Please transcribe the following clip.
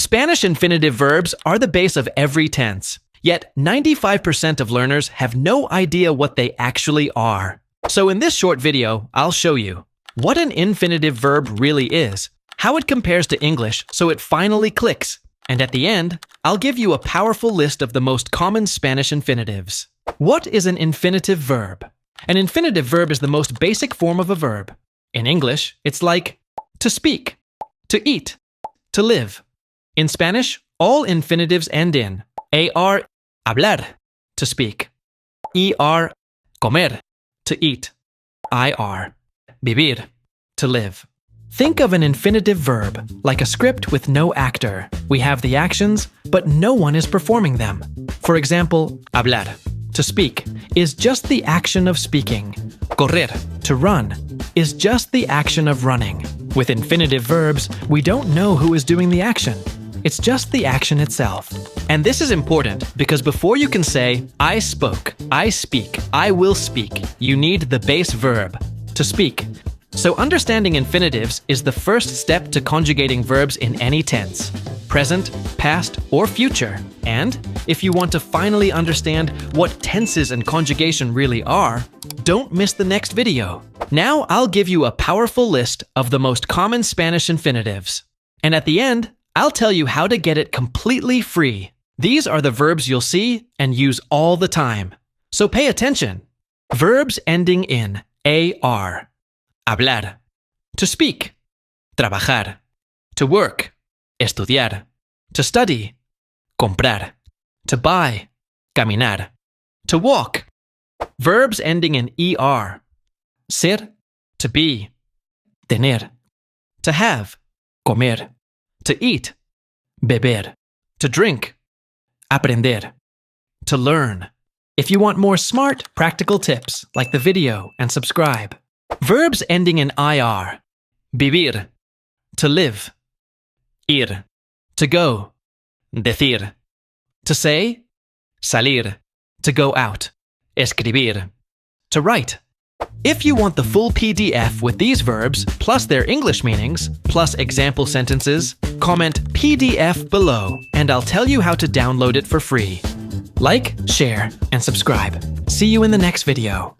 Spanish infinitive verbs are the base of every tense, yet 95% of learners have no idea what they actually are. So in this short video, I'll show you what an infinitive verb really is, how it compares to English so it finally clicks, and at the end, I'll give you a powerful list of the most common Spanish infinitives. What is an infinitive verb? An infinitive verb is the most basic form of a verb. In English, it's like to speak, to eat, to live. In Spanish, all infinitives end in AR, hablar, to speak, ER, comer, to eat, IR, vivir, to live. Think of an infinitive verb like a script with no actor. We have the actions, but no one is performing them. For example, hablar, to speak, is just the action of speaking. Correr, to run, is just the action of running. With infinitive verbs, we don't know who is doing the action. It's just the action itself. And this is important because before you can say, I spoke, I speak, I will speak, you need the base verb, to speak. So understanding infinitives is the first step to conjugating verbs in any tense, present, past, or future. And if you want to finally understand what tenses and conjugation really are, don't miss the next video. Now I'll give you a powerful list of the most common Spanish infinitives. And at the end, I'll tell you how to get it completely free. These are the verbs you'll see and use all the time. So pay attention. Verbs ending in AR. Hablar, to speak, trabajar, to work, estudiar, to study, comprar, to buy, caminar, to walk. Verbs ending in ER. Ser, to be, tener, to have, comer, to eat, beber, to drink, aprender, to learn. If you want more smart, practical tips, like the video and subscribe. Verbs ending in IR. Vivir, to live. Ir, to go. Decir, to say. Salir, to go out. Escribir, to write. If you want the full PDF with these verbs, plus their English meanings, plus example sentences, comment PDF below, and I'll tell you how to download it for free. Like, share, and subscribe. See you in the next video.